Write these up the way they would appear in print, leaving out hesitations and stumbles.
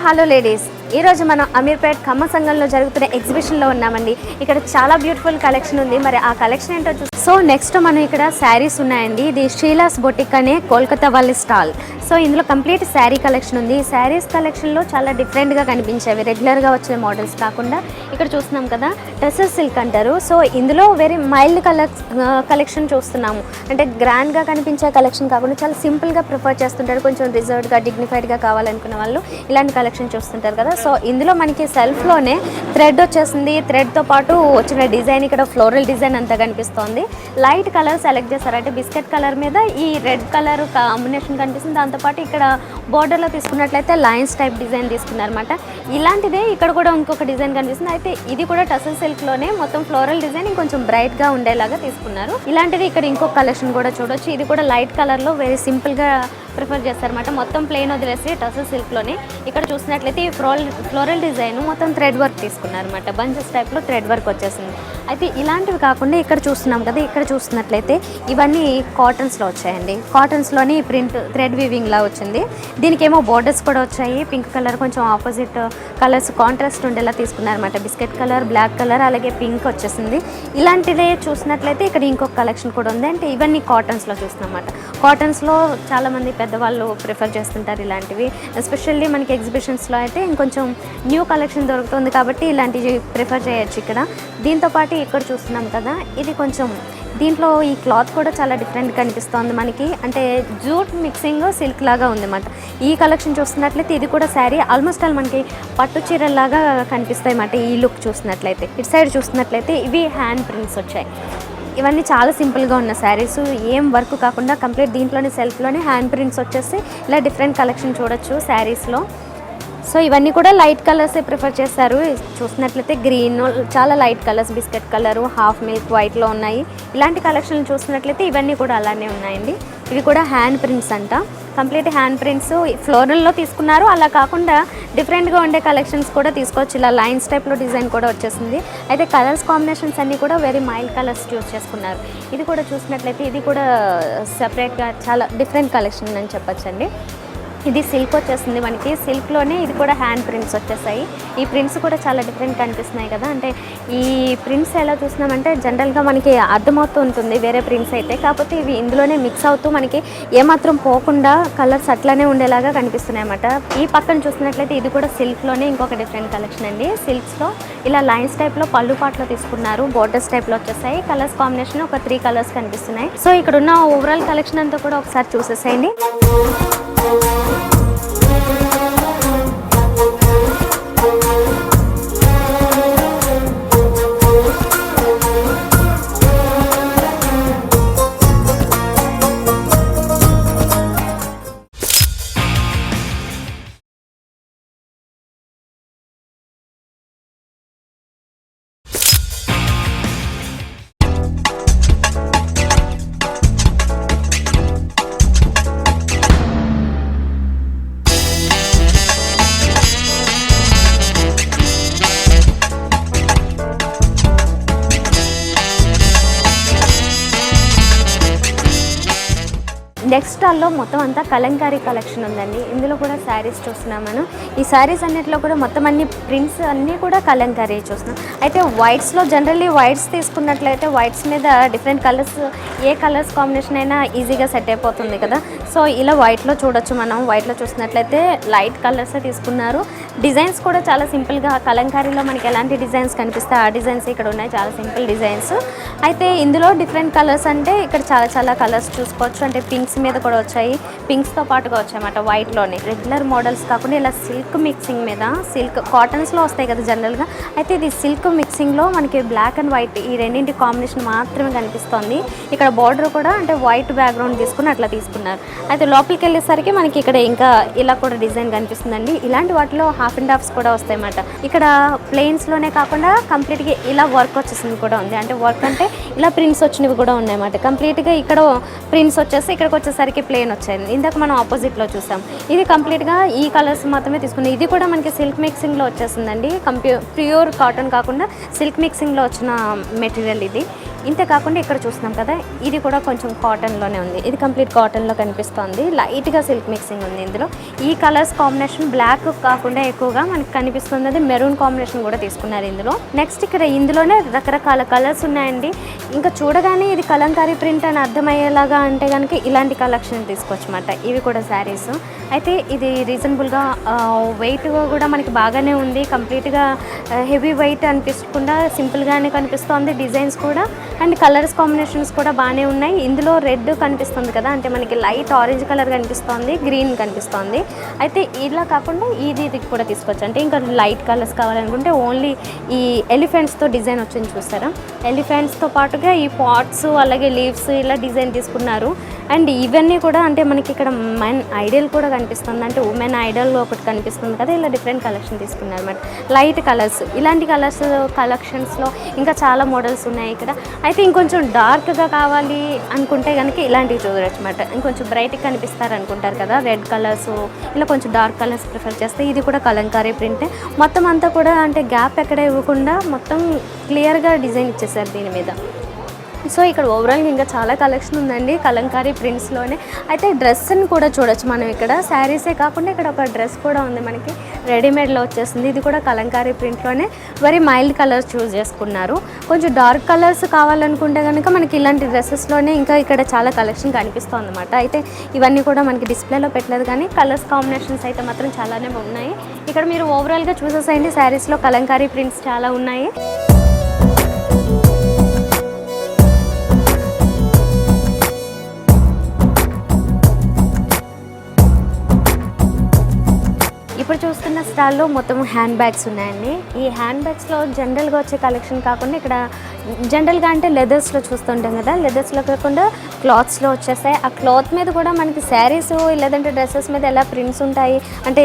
Hello ladies, ఈరోజు మనం అమీర్పేట్ ఖమ్మం సంఘంలో జరుగుతున్న ఎగ్జిబిషన్లో ఉన్నామండి. ఇక్కడ చాలా బ్యూటిఫుల్ కలెక్షన్ ఉంది. మరి ఆ కలెక్షన్ ఏంటో సో నెక్స్ట్ మనం ఇక్కడ శారీస్ ఉన్నాయండి. ఇది షీలాస్ బొటిక్ అనే కోల్కతా వాళ్ళ స్టాల్. సో ఇందులో కంప్లీట్ శారీ కలెక్షన్ ఉంది. ఈ శారీస్ కలెక్షన్లో చాలా డిఫరెంట్గా కనిపించేవి, రెగ్యులర్గా వచ్చే మోడల్స్ కాకుండా ఇక్కడ చూస్తున్నాం కదా టెసర్ సిల్క్ అంటారు. సో ఇందులో వెరీ మైల్డ్ కలెక్షన్ చూస్తున్నాము. అంటే గ్రాండ్గా కనిపించే కలెక్షన్ కాకుండా చాలా సింపుల్గా ప్రిఫర్ చేస్తుంటారు. కొంచెం రిజర్వ్డ్గా డిగ్నిఫైడ్గా కావాలనుకున్న వాళ్ళు ఇలాంటి కలెక్షన్ చూస్తుంటారు కదా. సో ఇందులో మనకి సెల్ఫ్లోనే థ్రెడ్ వచ్చేసింది. థ్రెడ్తో పాటు వచ్చిన డిజైన్ ఇక్కడ ఫ్లోరల్ డిజైన్ అంతా కనిపిస్తోంది. లైట్ కలర్ సెలెక్ట్ చేస్తారు. అంటే బిస్కెట్ కలర్ మీద ఈ రెడ్ కలర్ కాంబినేషన్ కనిపిస్తుంది. దాంతోపాటు ఇక్కడ బోర్డర్లో తీసుకున్నట్లయితే లైన్స్ టైప్ డిజైన్ తీసుకున్నారన్నమాట. ఇలాంటిదే ఇక్కడ కూడా ఇంకొక డిజైన్ కనిపిస్తుంది. అయితే ఇది కూడా టసల్ సిల్క్లోనే మొత్తం ఫ్లోరల్ డిజైన్ ఇంకొంచెం బ్రైట్గా ఉండేలాగా తీసుకున్నారు. ఇలాంటిది ఇక్కడ ఇంకొక కలెక్షన్ కూడా చూడొచ్చు. ఇది కూడా లైట్ కలర్లో వెరీ సింపుల్గా ప్రిఫర్ చేస్తారన్నమాట. మొత్తం ప్లెయిన్ వదిలేసి టసల్ సిల్క్లోనే ఇక్కడ చూసినట్లయితే ఈ ఫ్లోరల్ డిజైన్ మొత్తం థ్రెడ్ వర్క్ తీసుకున్నారన్నమాట. బంచెస్ టైప్లో థ్రెడ్ వర్క్ వచ్చేసింది. అయితే ఇలాంటివి కాకుండా ఇక్కడ చూస్తున్నాం కదా, ఇక్కడ చూస్తున్నట్లయితే ఇవన్నీ కాటన్స్లో వచ్చాయండి. కాటన్స్లోని ప్రింట్ థ్రెడ్ వీవింగ్లా వచ్చింది. దీనికేమో బోర్డర్స్ కూడా వచ్చాయి. పింక్ కలర్ కొంచెం ఆపోజిట్ కలర్స్ కాంట్రాస్ట్ ఉండేలా తీసుకున్నారన్నమాట. బిస్కెట్ కలర్, బ్లాక్ కలర్, అలాగే పింక్ వచ్చేసింది. ఇలాంటిదే చూసినట్లయితే ఇక్కడ ఇంకొక కలెక్షన్ కూడా ఉంది. అంటే ఇవన్నీ కాటన్స్లో చూస్తున్నామన్నమాట. కాటన్స్లో చాలామంది పెద్దవాళ్ళు ప్రిఫర్ చేస్తుంటారు ఇలాంటివి. ఎస్పెషల్లీ మనకి ఎగ్జిబిషన్స్లో అయితే ఇంకొంచెం న్యూ కలెక్షన్ దొరుకుతుంది కాబట్టి ఇలాంటివి ప్రిఫర్ చేయొచ్చు ఇక్కడ. దీంతోపాటు ఇక్కడ చూస్తున్నాం కదా, ఇది కొంచెం దీంట్లో ఈ క్లాత్ కూడా చాలా డిఫరెంట్ కనిపిస్తుంది మనకి. అంటే జూట్ మిక్సింగ్ సిల్క్ లాగా ఉంది అన్నమాట. ఈ కలెక్షన్ చూస్తున్నట్లయితే ఇది కూడా శారీ ఆల్మోస్ట్ ఆల్ మనకి పట్టు చీరల్లాగా కనిపిస్తాయి అన్నమాట. ఈ లుక్ చూసినట్లయితే ఇటు సైడ్ చూసినట్లయితే ఇవి హ్యాండ్ ప్రింట్స్ వచ్చాయి. ఇవన్నీ చాలా సింపుల్గా ఉన్న శారీస్, ఏం వర్క్ కాకుండా కంప్లీట్ దీంట్లోనే సెల్ఫ్లోనే హ్యాండ్ ప్రింట్స్ వచ్చేసి ఇలా డిఫరెంట్ కలెక్షన్ చూడొచ్చు శారీస్లో. సో ఇవన్నీ కూడా లైట్ కలర్సే ప్రిఫర్ చేస్తారు. చూసినట్లయితే గ్రీన్, చాలా light colours, biscuit colour, half milk వైట్లో ఉన్నాయి. ఇలాంటి కలెక్షన్లు చూసినట్లయితే ఇవన్నీ కూడా అలానే ఉన్నాయండి. ఇవి కూడా హ్యాండ్ ప్రింట్స్ అంట. కంప్లీట్ హ్యాండ్ ప్రింట్స్ ఫ్లోరల్లో తీసుకున్నారు. అలా కాకుండా డిఫరెంట్గా ఉండే కలెక్షన్స్ కూడా తీసుకోవచ్చు. ఇలా లైన్స్ టైప్లో డిజైన్ కూడా వచ్చేసింది. అయితే కలర్స్ కాంబినేషన్స్ అన్నీ కూడా వెరీ మైల్డ్ కలర్స్ చూస్ చేసుకున్నారు. ఇది కూడా చూసినట్లయితే ఇది కూడా సెపరేట్గా చాలా డిఫరెంట్ కలెక్షన్ అని చెప్పచ్చండి. ఇది సిల్క్ వచ్చేసింది మనకి. సిల్క్లోనే ఇది కూడా హ్యాండ్ ప్రింట్స్ వచ్చేసాయి. ఈ ప్రింట్స్ కూడా చాలా డిఫరెంట్ కనిపిస్తున్నాయి కదా. అంటే ఈ ప్రింట్స్ ఎలా చూసినామంటే జనరల్గా మనకి అర్థమవుతూ ఉంటుంది వేరే ప్రింట్స్ అయితే, కాకపోతే ఇవి ఇందులోనే మిక్స్ అవుతూ మనకి ఏమాత్రం పోకుండా కలర్స్ అట్లానే ఉండేలాగా కనిపిస్తున్నాయి అన్నమాట. ఈ పక్కన చూసినట్లయితే ఇది కూడా సిల్క్లోనే ఇంకొక డిఫరెంట్ కలెక్షన్ అండి. సిల్క్స్లో ఇలా లైన్స్ టైప్లో పళ్ళు పాటలో తీసుకున్నారు. బోర్డర్స్ టైప్లో వచ్చేసాయి. కలర్స్ కాంబినేషన్ ఒక 3 కలర్స్ కనిపిస్తున్నాయి. సో ఇక్కడ ఉన్న ఓవరాల్ కలెక్షన్ అంతా కూడా ఒకసారి చూసేసేయండి. నెక్స్ట్ స్టాల్లో మొత్తం అంతా కలంకారీ కలెక్షన్ ఉందండి. ఇందులో కూడా శారీస్ చూస్తున్నాం మనం. ఈ శారీస్ అన్నిటిలో కూడా మొత్తం అన్ని ప్రింట్స్ అన్నీ కూడా కలంకారీ చూస్తున్నాం. అయితే వైట్స్లో జనరల్లీ వైట్స్ తీసుకున్నట్లయితే వైట్స్ మీద డిఫరెంట్ కలర్స్, ఏ కలర్స్ కాంబినేషన్ అయినా ఈజీగా సెట్ అయిపోతుంది కదా. సో ఇలా వైట్లో చూడొచ్చు మనం. వైట్లో చూసినట్లయితే లైట్ కలర్సే తీసుకున్నారు. డిజైన్స్ కూడా చాలా సింపుల్గా, కలంకారీలో మనకి ఎలాంటి డిజైన్స్ కనిపిస్తాయి ఆ డిజైన్స్ ఇక్కడ ఉన్నాయి. చాలా సింపుల్ డిజైన్స్. అయితే ఇందులో డిఫరెంట్ కలర్స్ అంటే ఇక్కడ చాలా కలర్స్ చూసుకోవచ్చు. అంటే పింక్స్ మీద కూడా వచ్చాయి, పింక్స్తో పాటుగా వచ్చాయన్నమాట. వైట్లోనే రెగ్యులర్ మోడల్స్ కాకుండా ఇలా సిల్క్ మిక్సింగ్ మీద, సిల్క్ కాటన్స్లో వస్తాయి కదా జనరల్గా. అయితే ఇది సిల్క్ మిక్సింగ్లో మనకి బ్లాక్ అండ్ వైట్ ఈ రెండింటి కాంబినేషన్ మాత్రమే కనిపిస్తుంది. ఇక్కడ బార్డర్ కూడా అంటే వైట్ బ్యాక్గ్రౌండ్ తీసుకుని అట్లా తీసుకున్నారు. అయితే లోపలికి వెళ్ళేసరికి మనకి ఇక్కడ ఇంకా ఇలా కూడా డిజైన్ కనిపిస్తుందండి. ఇలాంటి వాటిలో హాఫ్ అండ్ హాఫ్స్ కూడా వస్తాయి అన్నమాట. ఇక్కడ ప్లెయిన్స్లోనే కాకుండా కంప్లీట్గా ఇలా వర్క్ వచ్చేసింది కూడా ఉంది. అంటే వర్క్ అంటే ఇలా ప్రింట్స్ వచ్చినవి కూడా ఉన్నాయన్నమాట. కంప్లీట్గా ఇక్కడ ప్రింట్స్ వచ్చేసి ఇక్కడికి వచ్చేసరికి ప్లెయిన్ వచ్చాయి. ఇందాక మనం ఆపోజిట్లో చూసాం. ఇది కంప్లీట్గా ఈ కలర్స్ మాత్రమే తీసుకుంది. ఇది కూడా మనకి సిల్క్ మిక్సింగ్లో వచ్చేసిందండి. ప్యూర్ కాటన్ కాకుండా సిల్క్ మిక్సింగ్లో వచ్చిన మెటీరియల్ ఇది. ఇంతే కాకుండా ఇక్కడ చూస్తున్నాం కదా, ఇది కూడా కొంచెం కాటన్లోనే ఉంది. ఇది కంప్లీట్ కాటన్లో కనిపిస్తుంది. లైట్గా సిల్క్ మిక్సింగ్ ఉంది ఇందులో. ఈ కలర్స్ కాంబినేషన్ బ్లాక్ కాకుండా ఎక్కువగా మనకి కనిపిస్తుంది. మెరూన్ కాంబినేషన్ కూడా తీసుకున్నారు ఇందులో. నెక్స్ట్ ఇక్కడ ఇందులోనే రకరకాల కలర్స్ ఉన్నాయండి. ఇంకా చూడగానే ఇది కలంకారీ ప్రింట్ అని అర్థమయ్యేలాగా అంటే కనుక ఇలాంటి కలెక్షన్ తీసుకోవచ్చమాట. ఇవి కూడా శారీస్ అయితే ఇది రీజనబుల్గా వెయిట్ కూడా మనకి బాగానే ఉంది. కంప్లీట్గా హెవీ వెయిట్ అనిపించకుండా సింపుల్గానే కనిపిస్తుంది. డిజైన్స్ కూడా అండ్ కలర్స్ కాంబినేషన్స్ కూడా బాగానే ఉన్నాయి. ఇందులో రెడ్ కనిపిస్తుంది కదా, అంటే మనకి లైట్ ఆరెంజ్ కలర్ కనిపిస్తుంది, గ్రీన్ కనిపిస్తుంది. అయితే ఇలా కాకుండా ఇది కూడా తీసుకోవచ్చు. అంటే ఇంకా లైట్ కలర్స్ కావాలనుకుంటే ఓన్లీ ఈ ఎలిఫెంట్స్తో డిజైన్ వచ్చింది చూస్తారా, ఎలిఫెంట్స్తో పాటుగా ఈ పాట్స్ అలాగే లీవ్స్ ఇలా డిజైన్ తీసుకున్నారు. అండ్ ఇవన్నీ కూడా అంటే మనకి ఇక్కడ మెన్ ఐడల్ కూడా కనిపిస్తుంది, అంటే ఉమెన్ ఐడల్ ఒకటి కనిపిస్తుంది కదా, ఇలా డిఫరెంట్ కలెక్షన్ తీసుకున్నారు అన్నమాట. లైట్ కలర్స్, ఇలాంటి కలర్స్ కలెక్షన్స్లో ఇంకా చాలా మోడల్స్ ఉన్నాయి ఇక్కడ. అయితే ఇంకొంచెం డార్క్గా కావాలి అనుకుంటే కనుక ఇలాంటివి చూడవచ్చు అన్నమాట. ఇంకొంచెం బ్రైట్గా కనిపిస్తారు అనుకుంటారు కదా, రెడ్ కలర్స్ ఇలా కొంచెం డార్క్ కలర్స్ ప్రిఫర్ చేస్తే ఇది కూడా కలంకారీ ప్రింటే. మొత్తం అంతా కూడా అంటే గ్యాప్ ఎక్కడ ఇవ్వకుండా మొత్తం క్లియర్గా డిజైన్ ఇచ్చేసారు దీని మీద. సో ఇక్కడ ఓవరాల్గా ఇంకా చాలా కలెక్షన్ ఉందండి కలంకారీ ప్రింట్స్లోనే. అయితే డ్రెస్ని కూడా చూడొచ్చు మనం ఇక్కడ. శారీసే కాకుండా ఇక్కడ ఒక డ్రెస్ కూడా ఉంది మనకి, రెడీమేడ్లో వచ్చేస్తుంది. ఇది కూడా కలంకారీ ప్రింట్లోనే వెరీ మైల్డ్ కలర్స్ చూస్ చేసుకున్నారు. కొంచెం డార్క్ కలర్స్ కావాలనుకుంటే కనుక మనకి ఇలాంటి డ్రెస్సెస్లోనే ఇంకా ఇక్కడ చాలా కలెక్షన్ కనిపిస్తుంది అనమాట. అయితే ఇవన్నీ కూడా మనకి డిస్ప్లేలో పెట్టలేదు కానీ కలర్స్ కాంబినేషన్స్ అయితే మాత్రం చాలానే ఉన్నాయి. ఇక్కడ మీరు ఓవరాల్గా చూసేసేయండి, శారీస్లో కలంకారీ ప్రింట్స్ చాలా ఉన్నాయి. ఇప్పుడు చూస్తున్న స్టాల్లో మొత్తం హ్యాండ్ బ్యాగ్స్ ఉన్నాయండి. ఈ హ్యాండ్ బ్యాగ్స్లో జనరల్గా వచ్చే కలెక్షన్ కాకుండా ఇక్కడ జనరల్గా అంటే లెదర్స్లో చూస్తుంటాం కదా, లెదర్స్లో కాకుండా క్లాత్స్లో వచ్చేస్తాయి. ఆ క్లాత్ మీద కూడా మనకి శారీస్ లేదంటే డ్రెస్సెస్ మీద ఎలా ప్రింట్స్ ఉంటాయి అంటే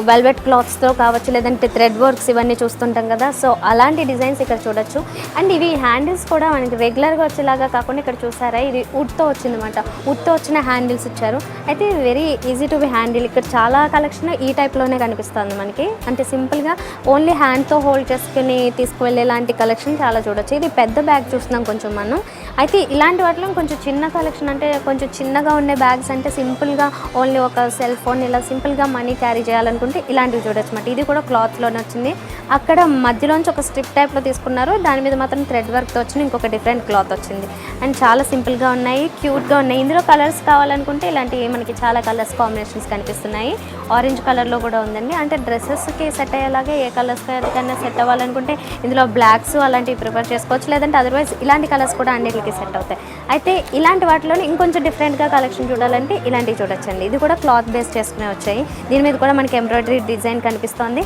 వెల్వెట్ క్లాత్స్తో కావచ్చు, లేదంటే థ్రెడ్ వర్క్స్ ఇవన్నీ చూస్తుంటాం కదా. సో అలాంటి డిజైన్స్ ఇక్కడ చూడొచ్చు. అండ్ ఇవి హ్యాండిల్స్ కూడా మనకి రెగ్యులర్గా వచ్చేలాగా కాకుండా ఇక్కడ చూసారా, ఇది వుడ్తో వచ్చిందన్నమాట. వుడ్తో వచ్చిన హ్యాండిల్స్ ఇచ్చారు. అయితే very easy to be handle. ఇక్కడ చాలా కలెక్షన్ ఈ టైప్లోనే కనిపిస్తుంది మనకి. అంటే సింపుల్గా ఓన్లీ హ్యాండ్తో హోల్డ్ చేసుకుని తీసుకువెళ్ళే లాంటి కలెక్షన్ చాలా చూడొచ్చు. ఇది పెద్ద బ్యాగ్ చూస్తున్నాం కొంచెం మనం. అయితే ఇలాంటి వాటిలో కొంచెం చిన్న కలెక్షన్ అంటే కొంచెం చిన్నగా ఉండే బ్యాగ్స్ అంటే సింపుల్గా ఓన్లీ ఒక సెల్ ఫోన్ ఇలా సింపుల్గా మనీ క్యారీ చేయాలనుకుంటే ఇలాంటివి చూడొచ్చు అన్నమాట. ఇది కూడా క్లాత్లోనే వచ్చింది. అక్కడ మధ్యలోంచి ఒక స్ట్రిప్ టైప్లో తీసుకున్నారు, దాని మీద మాత్రం థ్రెడ్ వర్క్తో వచ్చింది, ఇంకొక డిఫరెంట్ క్లాత్ వచ్చింది. అండ్ చాలా సింపుల్గా ఉన్నాయి, క్యూట్గా ఉన్నాయి. ఇందులో కలర్స్ కావాలనుకుంటే ఇలాంటివి మనకి చాలా కలర్స్ కాంబినేషన్స్ కనిపిస్తున్నాయి. ఆరెంజ్ కలర్లో కూడా ఉందండి. అంటే డ్రెస్సెస్కి సెట్ అయ్యేలాగే ఏ కలర్స్ కన్నా సెట్ అవ్వాలనుకుంటే ఇందులో బ్లాక్స్ అలాంటివి ప్రిఫర్ చేసుకోవచ్చు, లేదంటే అదర్వైజ్ ఇలాంటి కలర్స్ కూడా అన్నిటికీ సెట్ అవుతాయి. అయితే ఇలాంటి వాటిలోనే ఇంకొంచెం డిఫరెంట్గా కలెక్షన్ చూడాలంటే ఇలాంటివి చూడొచ్చండి. ఇది కూడా క్లాత్ బేస్ చేసుకునే వచ్చాయి. దీని మీద కూడా మనకి ఎంబ్రాయిడరీ డిజైన్ కనిపిస్తుంది.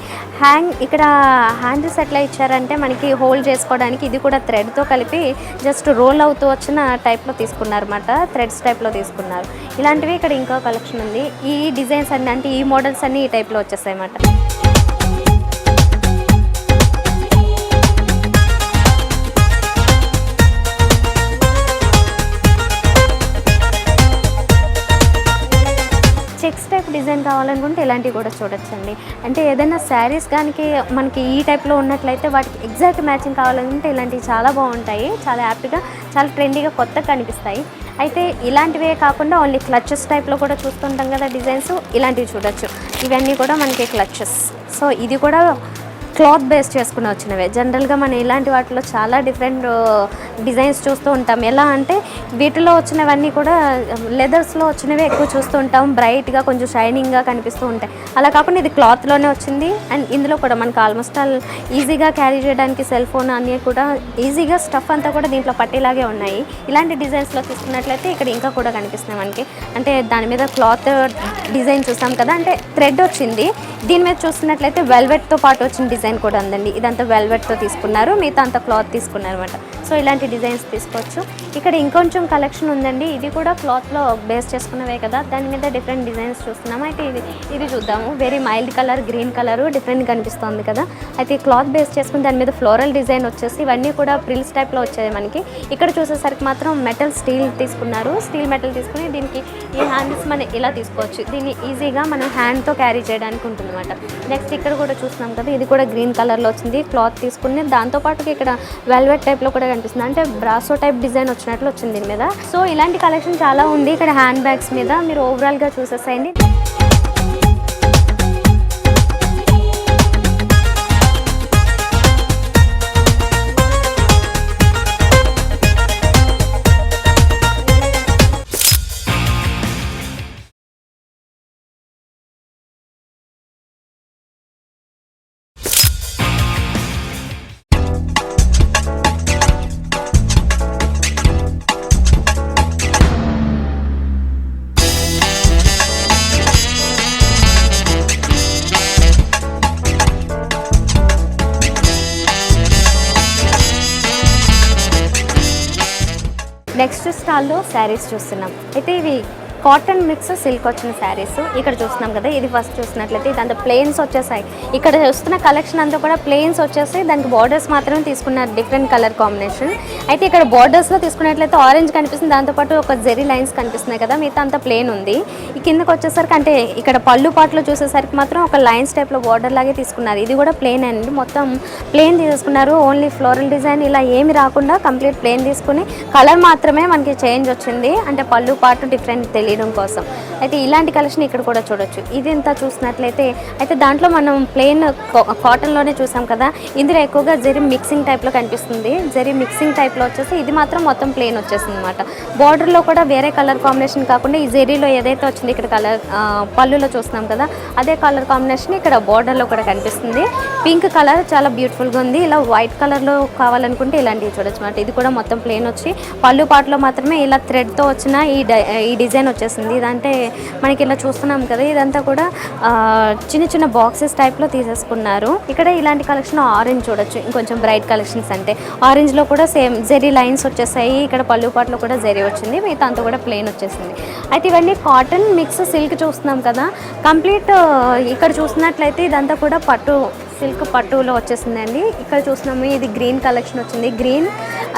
ఇక్కడ హ్యాండిల్స్ ఎట్లా ఇచ్చారంటే మనకి హోల్డ్ చేసుకోవడానికి ఇది కూడా థ్రెడ్తో కలిపి జస్ట్ రోల్ అవుతూ వచ్చిన టైప్లో తీసుకున్నారు అన్నమాట, థ్రెడ్స్ టైప్లో తీసుకున్నారు. ఇలాంటివి ఇక్కడ ఇంకో కలెక్షన్ ఉంది. ఈ డిజైన్స్ అన్నీ అంటే ఈ మోడల్స్ అన్నీ ఈ టైప్లో వచ్చేస్తాయి అన్నమాట. చెక్స్ టైప్ డిజైన్ కావాలనుకుంటే ఇలాంటివి కూడా చూడొచ్చండి. అంటే ఏదైనా శారీస్ కానీ మనకి ఈ టైప్లో ఉన్నట్లయితే వాటికి ఎగ్జాక్ట్ మ్యాచింగ్ కావాలనుకుంటే ఇలాంటివి చాలా బాగుంటాయి, చాలా హ్యాపీగా, చాలా ట్రెండీగా కొత్తగా కనిపిస్తాయి. అయితే ఇలాంటివే కాకుండా ఓన్లీ క్లచెస్ టైప్లో కూడా చూస్తుంటాం కదా డిజైన్స్, ఇలాంటివి చూడొచ్చు. ఇవన్నీ కూడా మనకి క్లచెస్. సో ఇది కూడా క్లాత్ బేస్ చేసుకుని వచ్చినవే. జనరల్గా మనం ఇలాంటి వాటిలో చాలా డిఫరెంట్ డిజైన్స్ చూస్తూ ఉంటాం. ఎలా అంటే వీటిలో వచ్చినవన్నీ కూడా లెదర్స్లో వచ్చినవే ఎక్కువ చూస్తూ ఉంటాం, బ్రైట్గా కొంచెం షైనింగ్గా కనిపిస్తూ ఉంటాయి. అలా కాకుండా ఇది క్లాత్లోనే వచ్చింది. అండ్ ఇందులో కూడా మనకు ఆల్మోస్ట్ ఆల్ ఈజీగా క్యారీ చేయడానికి సెల్ ఫోన్ అన్నీ కూడా ఈజీగా స్టఫ్ అంతా కూడా దీంట్లో పట్టేలాగే ఉన్నాయి. ఇలాంటి డిజైన్స్లో తీసుకున్నట్లయితే ఇక్కడ ఇంకా కూడా కనిపిస్తున్నాయి మనకి. అంటే దాని మీద క్లాత్ డిజైన్ చూస్తాం కదా, అంటే థ్రెడ్ వచ్చింది. దీని మీద చూస్తున్నట్లయితే వెల్వెట్తో పాటు వచ్చిన డిజైన్ కూడా ఉందండి. ఇదంతా వెల్వెట్తో తీసుకున్నారు, మిగతా అంతా క్లాత్ తీసుకున్నారు అనమాట. సో ఇలాంటి డిజైన్స్ తీసుకోవచ్చు. ఇక్కడ ఇంకొంచెం కలెక్షన్ ఉందండి. ఇది కూడా క్లాత్లో బేస్ చేసుకున్నవే కదా, దాని మీద డిఫరెంట్ డిజైన్స్ చూస్తున్నాము. అయితే ఇది చూద్దాము. Very mild colour, green colour different కనిపిస్తుంది కదా. అయితే క్లాత్ బేస్ చేసుకుని దాని మీద ఫ్లోరల్ డిజైన్ వచ్చేసి ఇవన్నీ కూడా ప్రిల్స్ టైప్లో వచ్చాయి మనకి. ఇక్కడ చూసేసరికి మాత్రం మెటల్ స్టీల్ తీసుకున్నారు. స్టీల్ మెటల్ తీసుకుని దీనికి ఈ హ్యాండిల్స్ మనం ఇలా తీసుకోవచ్చు. దీన్ని ఈజీగా మనం హ్యాండ్తో క్యారీ చేయడానికి ఉంటుంది అనమాట. నెక్స్ట్ ఇక్కడ కూడా చూస్తున్నాం కదా, ఇది కూడా గ్రీన్ కలర్లో వచ్చింది. క్లాత్ తీసుకుని దాంతోపాటుగా ఇక్కడ వెల్వెట్ టైప్లో కూడా కనిపిస్తుంది, అంటే బ్రాసో టైప్ డిజైన్ వచ్చినట్లు వచ్చింది దీని మీద. సో ఇలాంటి కలెక్షన్ చాలా ఉంది ఇక్కడ హ్యాండ్ బ్యాగ్స్ మీద, మీరు ఓవరాల్గా చూసేసేయండి. నెక్స్ట్ స్టాల్లో శారీస్ చూస్తున్నాం. అయితే ఇవి కాటన్ మిక్స్ సిల్క్ వచ్చిన శారీస్ ఇక్కడ చూస్తున్నాం కదా. ఇది ఫస్ట్ చూసినట్లయితే ఇదంతా ప్లెయిన్స్ వచ్చేసాయి. ఇక్కడ చూస్తున్న కలెక్షన్ అంతా కూడా ప్లెయిన్స్ వచ్చేసి దానికి బార్డర్స్ మాత్రమే తీసుకున్నారు, డిఫరెంట్ కలర్ కాంబినేషన్. అయితే ఇక్కడ బార్డర్స్లో తీసుకున్నట్లయితే ఆరెంజ్ కనిపిస్తుంది, దాంతోపాటు ఒక జెరీ లైన్స్ కనిపిస్తున్నాయి కదా, మిగతా అంతా ప్లెయిన్ ఉంది. ఈ కిందకి వచ్చేసరికి అంటే ఇక్కడ పళ్ళు పాటలో చూసేసరికి మాత్రం ఒక లైన్స్ టైప్లో బార్డర్ లాగే తీసుకున్నారు. ఇది కూడా ప్లెయిన్ అండి, మొత్తం ప్లెయిన్ తీసుకున్నారు. ఓన్లీ ఫ్లోరల్ డిజైన్ ఇలా ఏమి రాకుండా కంప్లీట్ ప్లెయిన్ తీసుకుని కలర్ మాత్రమే మనకి చేంజ్ వచ్చింది, అంటే పళ్ళు పాటు డిఫరెంట్ తెలియడం కోసం. అయితే ఇలాంటి కలెక్షన్ ఇక్కడ కూడా చూడొచ్చు. ఇది ఎంత చూసినట్లయితే అయితే దాంట్లో మనం ప్లెయిన్ కాటన్లోనే చూసాం కదా, ఇందులో ఎక్కువగా జెరీ మిక్సింగ్ టైప్లో కనిపిస్తుంది. జెరీ మిక్సింగ్ టైప్లో వచ్చేసి ఇది మాత్రం మొత్తం ప్లెయిన్ వచ్చేసింది అనమాట. బార్డర్లో కూడా వేరే కలర్ కాంబినేషన్ కాకుండా ఈ జెరీలో ఏదైతే వచ్చింది ఇక్కడ కలర్ పళ్ళులో చూస్తున్నాం కదా, అదే కలర్ కాంబినేషన్ ఇక్కడ బార్డర్లో కూడా కనిపిస్తుంది. పింక్ కలర్ చాలా బ్యూటిఫుల్గా ఉంది. ఇలా వైట్ కలర్లో కావాలనుకుంటే ఇలాంటివి చూడొచ్చు అనమాట. ఇది కూడా మొత్తం ప్లెయిన్ వచ్చి పళ్ళు పాటలో మాత్రమే ఇలా థ్రెడ్తో వచ్చిన ఈ డిజైన్ వచ్చేసింది. ఇదంటే మనకి ఇలా చూస్తున్నాం కదా, ఇదంతా కూడా చిన్న చిన్న బాక్సెస్ టైప్లో తీసేసుకున్నారు. ఇక్కడ ఇలాంటి కలెక్షన్ ఆరెంజ్ చూడొచ్చు, ఇంకొంచెం బ్రైట్ కలెక్షన్స్. అంటే ఆరెంజ్లో కూడా సేమ్ జెరీ లైన్స్ వచ్చేసాయి, ఇక్కడ పళ్ళు పాటలో కూడా జెరీ వచ్చింది, మిగతా అంతా కూడా ప్లెయిన్ వచ్చేసింది. అయితే ఇవన్నీ కాటన్ మిక్స్ సిల్క్ చూస్తున్నాం కదా, కంప్లీట్ ఇక్కడ చూసినట్లయితే ఇదంతా కూడా పట్టు సిల్క్ పట్టులో వచ్చేసిందండి. ఇక్కడ చూస్తున్నాము ఇది గ్రీన్ కలెక్షన్ వచ్చింది. గ్రీన్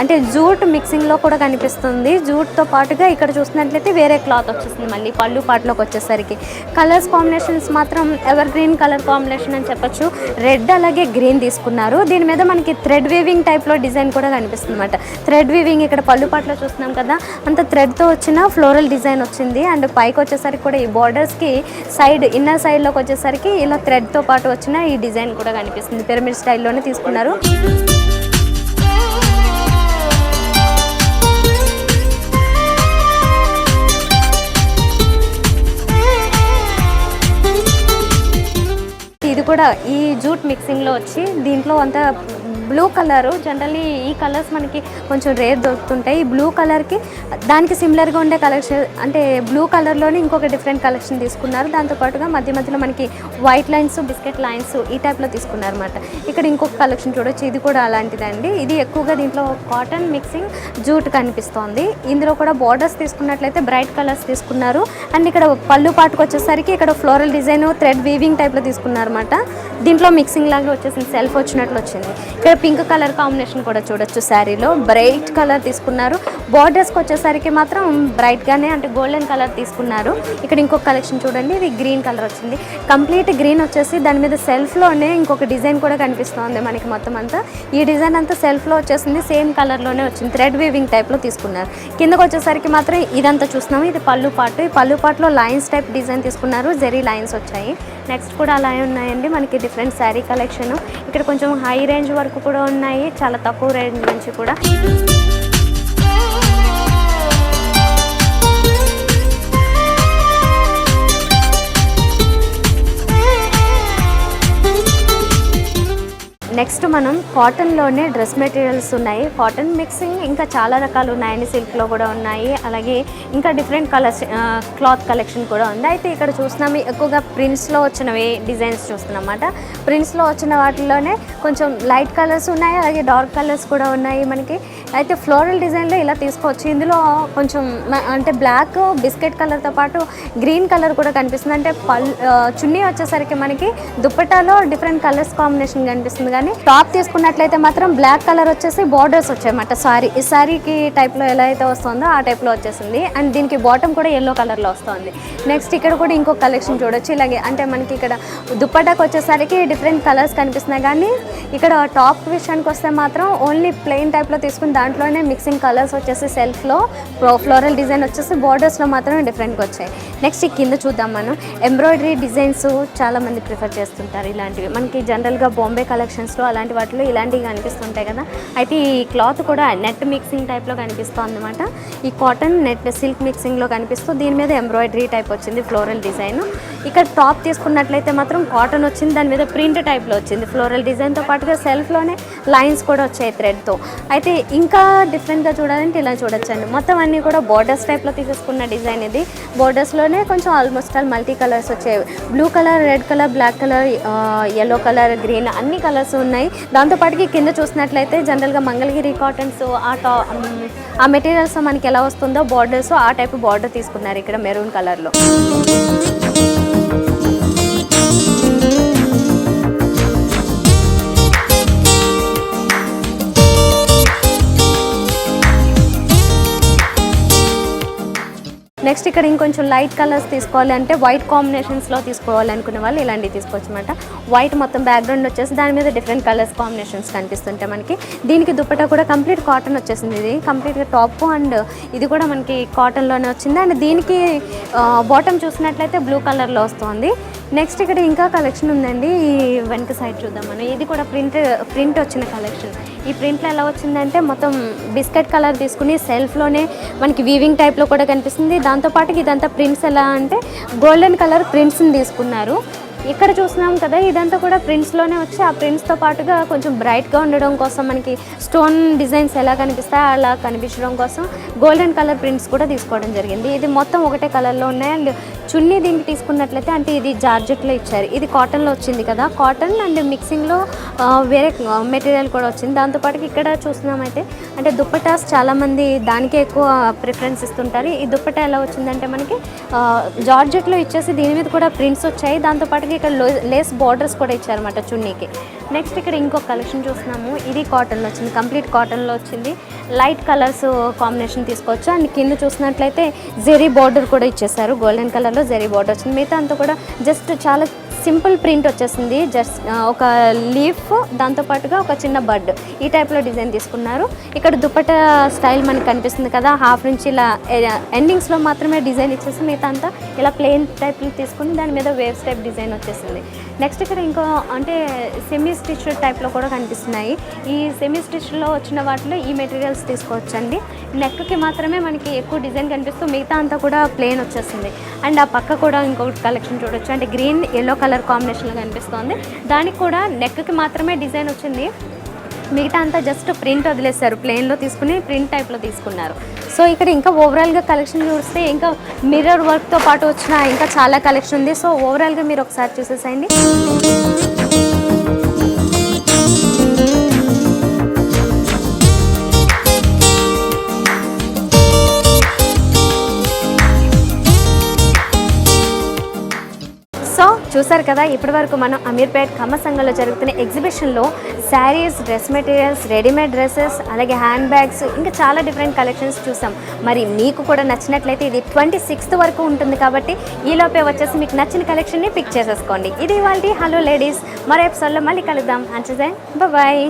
అంటే జూట్ మిక్సింగ్లో కూడా కనిపిస్తుంది. జూట్తో పాటుగా ఇక్కడ చూసినట్లయితే వేరే క్లాత్ వచ్చేసింది మళ్ళీ పళ్ళు పాటలోకి వచ్చేసరికి. కలర్స్ కాంబినేషన్స్ మాత్రం ఎవర్ గ్రీన్ కలర్ కాంబినేషన్ అని చెప్పొచ్చు. రెడ్ అలాగే గ్రీన్ తీసుకున్నారు. దీని మీద మనకి థ్రెడ్ వీవింగ్ టైప్లో డిజైన్ కూడా కనిపిస్తుంది అనమాట. థ్రెడ్ వీవింగ్ ఇక్కడ పళ్ళు పాటలో చూస్తున్నాం కదా, అంత థ్రెడ్తో వచ్చిన ఫ్లోరల్ డిజైన్ వచ్చింది. అండ్ పైకి వచ్చేసరికి కూడా ఈ బార్డర్స్కి సైడ్ ఇన్నర్ సైడ్లోకి వచ్చేసరికి ఇలా థ్రెడ్తో పాటు వచ్చిన ఈ డిజైన్ కూడా కనిపిస్తుంది. పిరమిడ్ స్టైల్లోనే తీసుకున్నారు. ఇది కూడా ఈ జూట్ మిక్సింగ్లో వచ్చి దీంట్లో అంతా బ్లూ కలరు. జనరల్లీ ఈ కలర్స్ మనకి కొంచెం రేర్ దొరుకుతుంటాయి. ఈ బ్లూ కలర్కి దానికి సిమిలర్గా ఉండే కలెక్షన్, అంటే బ్లూ కలర్లోనే ఇంకొక డిఫరెంట్ కలెక్షన్ తీసుకున్నారు. దాంతోపాటుగా మధ్య మధ్యలో మనకి వైట్ లైన్స్, బిస్కెట్ లైన్స్ ఈ టైప్లో తీసుకున్నారు అనమాట. ఇక్కడ ఇంకొక కలెక్షన్ చూడొచ్చు, ఇది కూడా అలాంటిదండి. ఇది ఎక్కువగా దీంట్లో కాటన్ మిక్సింగ్ జూట్ కనిపిస్తోంది. ఇందులో కూడా బార్డర్స్ తీసుకున్నట్లయితే బ్రైట్ కలర్స్ తీసుకున్నారు. అండ్ ఇక్కడ పళ్ళు పాటుకు వచ్చేసరికి ఇక్కడ ఫ్లోరల్ డిజైన్ థ్రెడ్ వీవింగ్ టైప్లో తీసుకున్నారు అనమాట. దీంట్లో మిక్సింగ్ లాగా వచ్చేసింది, సెల్ఫ్ వచ్చినట్లు వచ్చింది. ఇక్కడ పింక్ కలర్ కాంబినేషన్ కూడా చూడొచ్చు. శారీలో బ్రైట్ కలర్ తీసుకున్నారు. బార్డర్స్కి వచ్చేసరికి మాత్రం బ్రైట్గానే అంటే గోల్డెన్ కలర్ తీసుకున్నారు. ఇక్కడ ఇంకొక కలెక్షన్ చూడండి, ఇది గ్రీన్ కలర్ వచ్చింది. కంప్లీట్ గ్రీన్ వచ్చేసి దాని మీద సెల్ఫ్లోనే ఇంకొక డిజైన్ కూడా కనిపిస్తుంది మనకి. మొత్తం అంతా ఈ డిజైన్ అంతా సెల్ఫ్లో వచ్చేసింది, సేమ్ కలర్లోనే వచ్చింది. థ్రెడ్ వీవింగ్ టైప్లో తీసుకున్నారు. కిందకు వచ్చేసరికి మాత్రం ఇదంతా చూస్తున్నాము, ఇది పళ్ళు పాటు. ఈ పళ్ళు పాటులో లైన్స్ టైప్ డిజైన్ తీసుకున్నారు, జెరీ లైన్స్ వచ్చాయి. నెక్స్ట్ కూడా అలా ఉన్నాయండి మనకి డిఫరెంట్ శారీ కలెక్షన్. ఇక్కడ కొంచెం హై రేంజ్ వరకు కూడా ఉన్నాయి, చాలా తక్కువ రేంజ్ నుంచి కూడా. నెక్స్ట్ మనం కాటన్లోనే డ్రెస్ మెటీరియల్స్ ఉన్నాయి. కాటన్ మిక్సింగ్ ఇంకా చాలా రకాలు ఉన్నాయండి. సిల్క్లో కూడా ఉన్నాయి, అలాగే ఇంకా డిఫరెంట్ కలర్స్ క్లాత్ కలెక్షన్ కూడా ఉంది. అయితే ఇక్కడ చూస్తున్నాము ఎక్కువగా ప్రింట్స్లో వచ్చినవి డిజైన్స్ చూస్తున్నాం అన్నమాట. ప్రింట్స్లో వచ్చిన వాటిలోనే కొంచెం లైట్ కలర్స్ ఉన్నాయి, అలాగే డార్క్ కలర్స్ కూడా ఉన్నాయి మనకి. అయితే ఫ్లోరల్ డిజైన్లో ఇలా తీసుకోవచ్చు. ఇందులో కొంచెం అంటే బ్లాక్, బిస్కెట్ కలర్తో పాటు గ్రీన్ కలర్ కూడా కనిపిస్తుంది. అంటే చున్నీ వచ్చేసరికి మనకి దుప్పటాలో డిఫరెంట్ కలర్స్ కాంబినేషన్ కనిపిస్తుంది, కానీ కానీ టాప్ తీసుకున్నట్లయితే మాత్రం బ్లాక్ కలర్ వచ్చేసి బార్డర్స్ వచ్చాయన్నమాట. ఈ సారీకి టైప్లో ఎలా అయితే వస్తుందో ఆ టైప్లో వచ్చేసింది. అండ్ దీనికి బాటమ్ కూడా ఎల్లో కలర్లో వస్తుంది. నెక్స్ట్ ఇక్కడ కూడా ఇంకొక కలెక్షన్ చూడొచ్చు. ఇలాగే అంటే మనకి ఇక్కడ దుప్పటాకు వచ్చేసరికి డిఫరెంట్ కలర్స్ కనిపిస్తున్నాయి, కానీ ఇక్కడ టాప్ విషయానికి వస్తే మాత్రం ఓన్లీ ప్లెయిన్ టైప్లో తీసుకుని దాంట్లోనే మిక్సింగ్ కలర్స్ వచ్చేసి సెల్ఫ్లో ఫ్లోరల్ డిజైన్ వచ్చేసి బార్డర్స్లో మాత్రమే డిఫరెంట్గా వచ్చాయి. నెక్స్ట్ ఈ కింద చూద్దాం మనం. ఎంబ్రాయిడరీ డిజైన్స్ చాలామంది ప్రిఫర్ చేస్తుంటారు. ఇలాంటివి మనకి జనరల్గా బాంబే కలెక్షన్స్లో అలాంటి వాటిలో ఇలాంటివి కనిపిస్తుంటాయి కదా. అయితే ఈ క్లాత్ కూడా నెట్ మిక్సింగ్ టైప్లో కనిపిస్తుంది అనమాట. ఈ కాటన్ నెట్ సిల్క్ మిక్సింగ్లో కనిపిస్తూ దీని మీద ఎంబ్రాయిడరీ టైప్ వచ్చింది ఫ్లోరల్ డిజైన్. ఇక్కడ టాప్ తీసుకున్నట్లయితే మాత్రం కాటన్ వచ్చింది, దాని మీద ప్రింట్ టైప్లో వచ్చింది ఫ్లోరల్ డిజైన్తో పాటుగా సెల్ఫ్లోనే లైన్స్ కూడా వచ్చాయి థ్రెడ్తో. అయితే ఇంకా డిఫరెంట్గా చూడాలంటే ఇలా చూడొచ్చండి. మొత్తం అన్నీ కూడా బోర్డర్స్ టైప్లో తీసేసుకున్న డిజైన్ ఇది. బోర్డర్స్లోనే కొంచెం ఆల్మోస్ట్ ఆల్ మల్టీ కలర్స్ వచ్చాయి. Blue colour, red colour, black colour, yellow colour, green అన్ని కలర్స్ ఉన్నాయి. దాంతోపాటుకి కింద చూసినట్లయితే జనరల్గా మంగళగిరి కాటన్స్ ఆ మెటీరియల్స్ మనకి ఎలా వస్తుందో బార్డర్స్ ఆ టైప్ బార్డర్ తీసుకున్నారు ఇక్కడ మెరూన్ కలర్లో. నెక్స్ట్ ఇక్కడ ఇంకొంచెం లైట్ కలర్స్ తీసుకోవాలి అంటే వైట్ కాంబినేషన్స్లో తీసుకోవాలి అనుకునే వాళ్ళు ఇలాంటివి తీసుకోవచ్చు అనమాట. వైట్ మొత్తం బ్యాక్గ్రౌండ్ వచ్చేసి దాని మీద డిఫరెంట్ కలర్స్ కాంబినేషన్స్ కనిపిస్తుంటాయి మనకి. దీనికి దుపట్టా కూడా కంప్లీట్ కాటన్ వచ్చేసింది. ఇది కంప్లీట్గా టాప్ అండ్ ఇది కూడా మనకి కాటన్లోనే వచ్చింది. అండ్ దీనికి బాటమ్ చూసినట్లయితే బ్లూ కలర్లో వస్తుంది. నెక్స్ట్ ఇక్కడ ఇంకా కలెక్షన్ ఉందండి. ఈ వెనక సైడ్ చూద్దాం మనం. ఇది కూడా ప్రింట్ వచ్చిన కలెక్షన్. ఈ ప్రింట్లో ఎలా వచ్చిందంటే మొత్తం బిస్కెట్ కలర్ తీసుకుని సెల్ఫ్లోనే మనకి వీవింగ్ టైప్లో కూడా కనిపిస్తుంది. దాంతోపాటు ఇదంతా ప్రింట్స్ ఎలా అంటే గోల్డెన్ కలర్ ప్రింట్స్ని తీసుకున్నారు. ఇక్కడ చూస్తున్నాం కదా, ఇదంతా కూడా ప్రింట్స్లోనే వచ్చి ఆ ప్రింట్స్తో పాటుగా కొంచెం బ్రైట్గా ఉండడం కోసం మనకి స్టోన్ డిజైన్స్ ఎలా కనిపిస్తాయో అలా కనిపించడం కోసం గోల్డెన్ కలర్ ప్రింట్స్ కూడా తీసుకోవడం జరిగింది. ఇది మొత్తం ఒకటే కలర్లో ఉన్నాయి. అండ్ చున్నీ దీనికి తీసుకున్నట్లయితే అంటే ఇది జార్జెట్లో ఇచ్చారు. ఇది కాటన్లో వచ్చింది కదా, కాటన్ అండ్ మిక్సింగ్లో వేరే మెటీరియల్ కూడా వచ్చింది. దాంతోపాటు ఇక్కడ చూస్తున్నామైతే అంటే దుప్పటాస్ చాలామంది దానికే ఎక్కువ ప్రిఫరెన్స్ ఇస్తుంటారు. ఈ దుప్పటా ఎలా వచ్చిందంటే మనకి జార్జెట్లో ఇచ్చేసి దీని మీద కూడా ప్రింట్స్ వచ్చాయి. దాంతోపాటు ఇక్కడ లేస్ బార్డర్స్ కూడా ఇచ్చారన్నమాట చున్నీకి. నెక్స్ట్ ఇక్కడ ఇంకొక కలెక్షన్ చూస్తున్నాము. ఇది కాటన్లో వచ్చింది, కంప్లీట్ కాటన్లో వచ్చింది. లైట్ కలర్స్ కాంబినేషన్ తీసుకోవచ్చు. అండ్ కింద చూసినట్లయితే జెరీ బార్డర్ కూడా ఇచ్చేసారు. గోల్డెన్ కలర్లో జెరీ బార్డర్ వచ్చింది. మిగతా అంతా కూడా జస్ట్ చాలా సింపుల్ ప్రింట్ వచ్చేసింది. జస్ట్ ఒక లీఫ్, దాంతోపాటుగా ఒక చిన్న బర్డ్ ఈ టైప్లో డిజైన్ తీసుకున్నారు. ఇక్కడ దుపట్టా స్టైల్ మనకి కనిపిస్తుంది కదా, హాఫ్ నుంచి ఇలా ఎండింగ్స్లో మాత్రమే డిజైన్ ఇచ్చేసి మిగతా అంతా ఇలా ప్లెయిన్ టైప్లో తీసుకుని దాని మీద వేవ్స్ టైప్ డిజైన్ వచ్చేసింది. నెక్స్ట్ ఇక్కడ ఇంకో అంటే సెమీ స్టిచ్ టైప్లో కూడా కనిపిస్తున్నాయి. ఈ సెమీ స్టిచ్లో వచ్చిన వాటిలో ఈ మెటీరియల్స్ తీసుకోవచ్చండి. నెక్కి మాత్రమే మనకి ఎక్కువ డిజైన్ కనిపిస్తూ మిగతా అంతా కూడా ప్లెయిన్ వచ్చేసింది. అండ్ ఆ పక్క కూడా ఇంకొకటి కలెక్షన్ చూడొచ్చు. అంటే గ్రీన్ ఎల్లో కలర్ కాంబినేషన్లో కనిపిస్తుంది. దానికి కూడా నెక్కి మాత్రమే డిజైన్ వచ్చింది. మిగతా అంతా జస్ట్ ప్రింట్ వదిలేస్తారు, ప్లెయిన్లో తీసుకుని ప్రింట్ టైప్లో తీసుకున్నారు. సో ఇక్కడ ఇంకా ఓవరాల్గా కలెక్షన్ చూస్తే ఇంకా మిర్రర్ వర్క్తో పాటు వచ్చిన ఇంకా చాలా కలెక్షన్ ఉంది. సో ఓవరాల్గా మీరు ఒకసారి చూసేసేయండి. సో చూసారు కదా, ఇప్పటి వరకు మనం అమీర్పేట్ ఖమ్మ సంఘంలో జరుగుతున్న ఎగ్జిబిషన్లో saris, dress materials, readymade dresses, అలాగే హ్యాండ్ బ్యాగ్స్, ఇంకా చాలా డిఫరెంట్ కలెక్షన్స్ చూసాం. మరి మీకు కూడా నచ్చినట్లయితే ఇది 26th వరకు ఉంటుంది కాబట్టి ఈలోపే వచ్చేసి మీకు నచ్చిన కలెక్షన్ని పిక్ చేసేసుకోండి. ఇది ఇవాల్టి హలో లేడీస్. మరో ఎపిసోడ్లో మళ్ళీ కలుద్దాం. అంచజైన్, బాయ్.